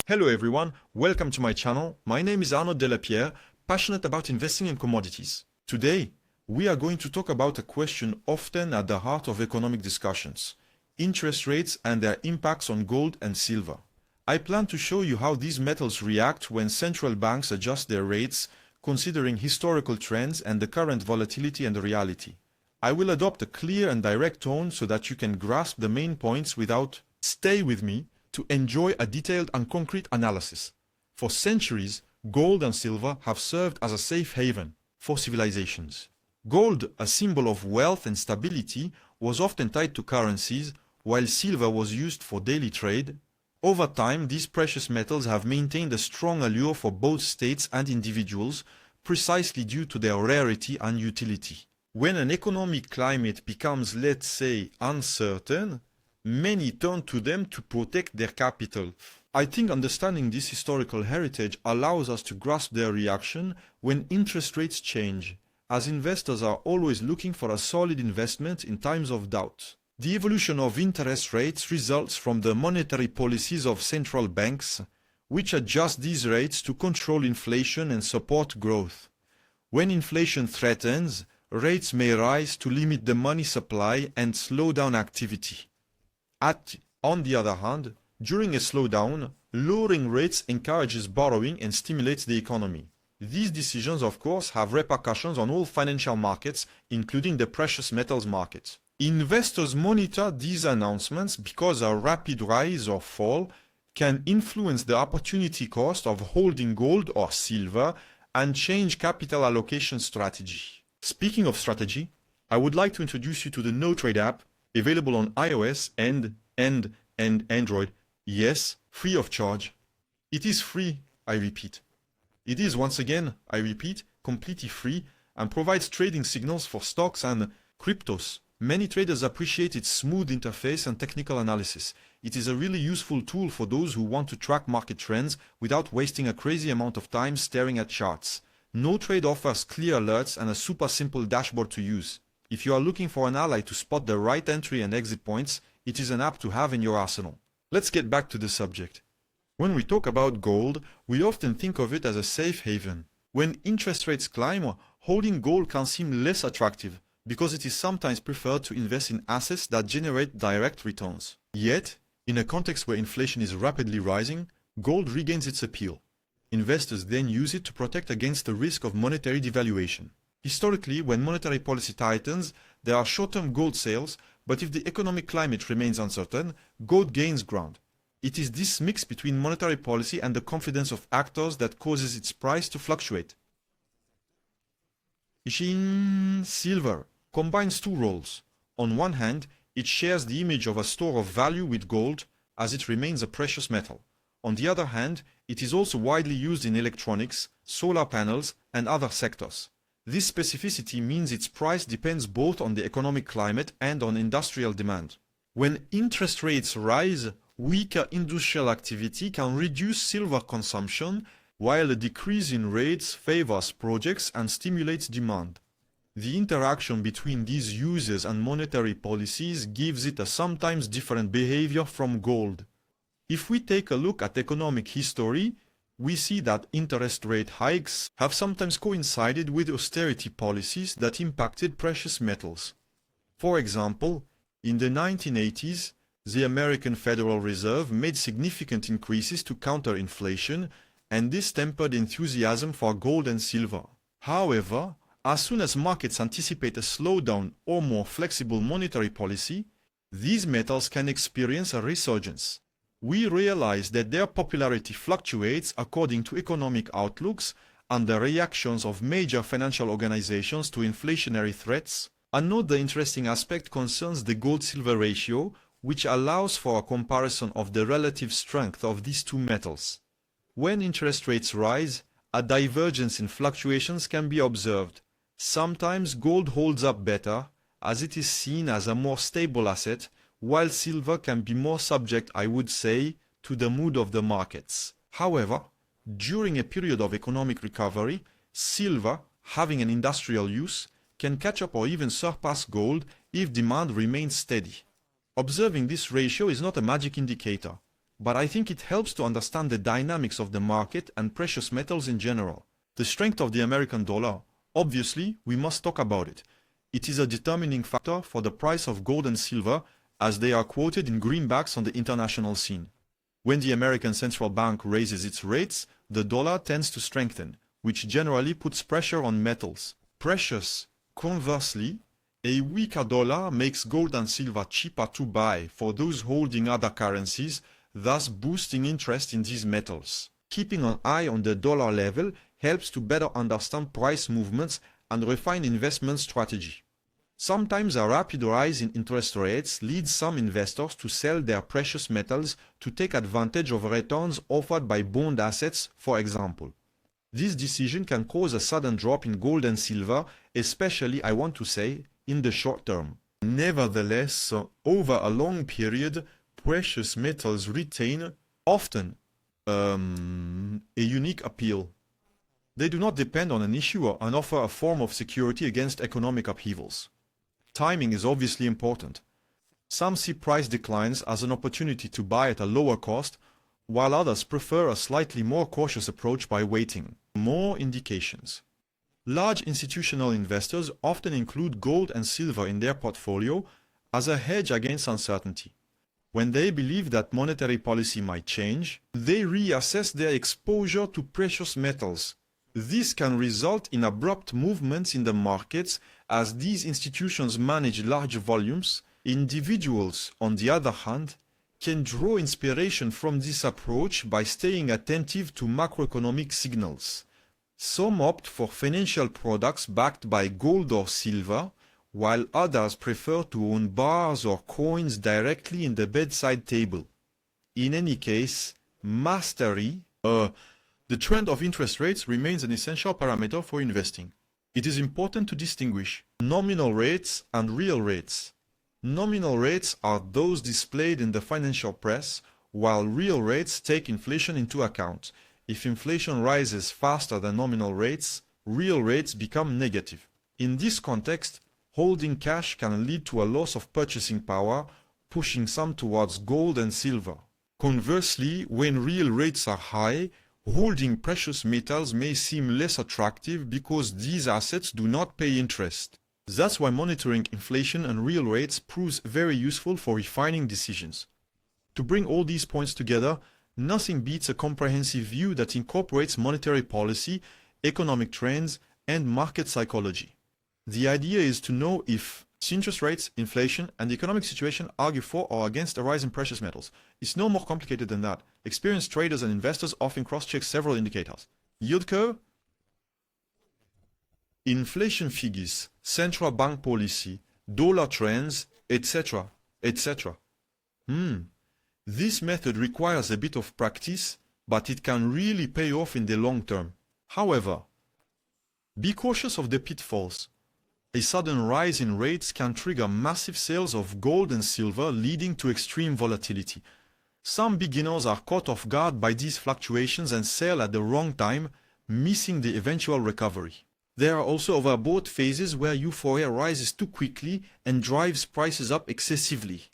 Hello everyone, welcome to my channel. My name is Arnaud Delapierre, passionate about investing in commodities. Today, we are going to talk about a question often at the heart of economic discussions: interest rates and their impacts on gold and silver. I plan to show you how these metals react when central banks adjust their rates, considering historical trends and the current volatility and reality. I will adopt a clear and direct tone so that you can grasp the main points without "stay with me" to enjoy a detailed and concrete analysis. For centuries, gold and silver have served as a safe haven for civilizations. Gold, a symbol of wealth and stability, was often tied to currencies, while silver was used for daily trade. Over time, these precious metals have maintained a strong allure for both states and individuals, precisely due to their rarity and utility. When an economic climate becomes, let's say, uncertain, many turn to them to protect their capital. I think understanding this historical heritage allows us to grasp their reaction when interest rates change, as investors are always looking for a solid investment in times of doubt. The evolution of interest rates results from the monetary policies of central banks, which adjust these rates to control inflation and support growth. When inflation threatens, rates may rise to limit the money supply and slow down activity. On the other hand, during a slowdown, lowering rates encourages borrowing and stimulates the economy. These decisions, of course, have repercussions on all financial markets, including the precious metals market. Investors monitor these announcements because a rapid rise or fall can influence the opportunity cost of holding gold or silver and change capital allocation strategy. Speaking of strategy, I would like to introduce you to the Notrade app, available on iOS and Android. Yes, free of charge. It is free, I repeat. It is, once again, I repeat, completely free and provides trading signals for stocks and cryptos. Many traders appreciate its smooth interface and technical analysis. It is a really useful tool for those who want to track market trends without wasting a crazy amount of time staring at charts. Notrade offers clear alerts and a super simple dashboard to use. If you are looking for an ally to spot the right entry and exit points, it is an app to have in your arsenal. Let's get back to the subject. When we talk about gold, we often think of it as a safe haven. When interest rates climb, holding gold can seem less attractive because it is sometimes preferred to invest in assets that generate direct returns. Yet, in a context where inflation is rapidly rising, gold regains its appeal. Investors then use it to protect against the risk of monetary devaluation. Historically, when monetary policy tightens, there are short-term gold sales, but if the economic climate remains uncertain, gold gains ground. It is this mix between monetary policy and the confidence of actors that causes its price to fluctuate. Silver combines two roles. On one hand, it shares the image of a store of value with gold, as it remains a precious metal. On the other hand, it is also widely used in electronics, solar panels, and other sectors. This specificity means its price depends both on the economic climate and on industrial demand. When interest rates rise, weaker industrial activity can reduce silver consumption, while a decrease in rates favors projects and stimulates demand. The interaction between these uses and monetary policies gives it a sometimes different behavior from gold. If we take a look at economic history, we see that interest rate hikes have sometimes coincided with austerity policies that impacted precious metals. For example, in the 1980s, the American Federal Reserve made significant increases to counter inflation, and this tempered enthusiasm for gold and silver. However, as soon as markets anticipate a slowdown or more flexible monetary policy, these metals can experience a resurgence. We realize that their popularity fluctuates according to economic outlooks and the reactions of major financial organizations to inflationary threats. Another interesting aspect concerns the gold-silver ratio, which allows for a comparison of the relative strength of these two metals. When interest rates rise, a divergence in fluctuations can be observed. Sometimes gold holds up better, as it is seen as a more stable asset, while silver can be more subject, I would say, to the mood of the markets. However, during a period of economic recovery, silver, having an industrial use, can catch up or even surpass gold if demand remains steady. Observing this ratio is not a magic indicator. but I think it helps to understand the dynamics of the market and precious metals in general. The strength of the American dollar, obviously, we must talk about it. It is a determining factor for the price of gold and silver, as they are quoted in greenbacks on the international scene. When the American central bank raises its rates, the dollar tends to strengthen, which generally puts pressure on metals. Precious. Conversely, a weaker dollar makes gold and silver cheaper to buy for those holding other currencies, thus boosting interest in these metals. Keeping an eye on the dollar level helps to better understand price movements and refine investment strategy. Sometimes a rapid rise in interest rates leads some investors to sell their precious metals to take advantage of returns offered by bond assets, for example. This decision can cause a sudden drop in gold and silver, especially, I want to say, in the short term. Nevertheless, over a long period, precious metals retain, often, a unique appeal. They do not depend on an issuer and offer a form of security against economic upheavals. Timing is obviously important. Some see price declines as an opportunity to buy at a lower cost, while others prefer a slightly more cautious approach by waiting. More indications. Large institutional investors often include gold and silver in their portfolio as a hedge against uncertainty. When they believe that monetary policy might change, they reassess their exposure to precious metals. This can result in abrupt movements in the markets as these institutions manage large volumes. Individuals, on the other hand, can draw inspiration from this approach by staying attentive to macroeconomic signals. Some opt for financial products backed by gold or silver, while others prefer to own bars or coins directly in the bedside table. In any case, mastery, the trend of interest rates remains an essential parameter for investing. It is important to distinguish nominal rates and real rates. Nominal rates are those displayed in the financial press, while real rates take inflation into account. If inflation rises faster than nominal rates, real rates become negative. In this context, holding cash can lead to a loss of purchasing power, pushing some towards gold and silver. Conversely, when real rates are high, holding precious metals may seem less attractive because these assets do not pay interest. That's why monitoring inflation and real rates proves very useful for refining decisions. To bring all these points together, nothing beats a comprehensive view that incorporates monetary policy, economic trends, and market psychology. The idea is to know if interest rates, inflation, and the economic situation argue for or against a rise in precious metals. It's no more complicated than that. Experienced traders and investors often cross-check several indicators. Yield curve, inflation figures, central bank policy, dollar trends, etc., etc. This method requires a bit of practice, but it can really pay off in the long term. However, be cautious of the pitfalls. A sudden rise in rates can trigger massive sales of gold and silver, leading to extreme volatility. Some beginners are caught off guard by these fluctuations and sell at the wrong time, missing the eventual recovery. There are also overbought phases where euphoria rises too quickly and drives prices up excessively.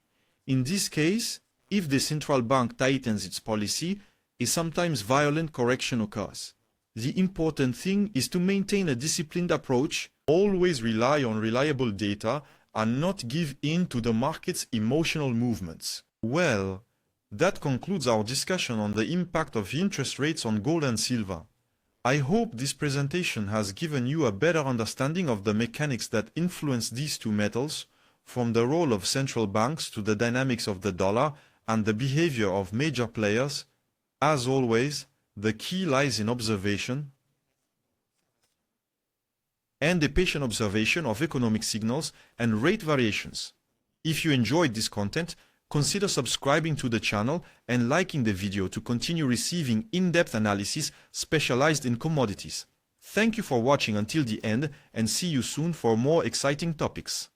In this case, if the central bank tightens its policy, a sometimes violent correction occurs. The important thing is to maintain a disciplined approach, always rely on reliable data, and not give in to the market's emotional movements. Well, that concludes our discussion on the impact of interest rates on gold and silver. I hope this presentation has given you a better understanding of the mechanics that influence these two metals, from the role of central banks to the dynamics of the dollar and the behavior of major players. As always, the key lies in observation and the patient observation of economic signals and rate variations. If you enjoyed this content, consider subscribing to the channel and liking the video to continue receiving in-depth analysis specialized in commodities. Thank you for watching until the end, and see you soon for more exciting topics.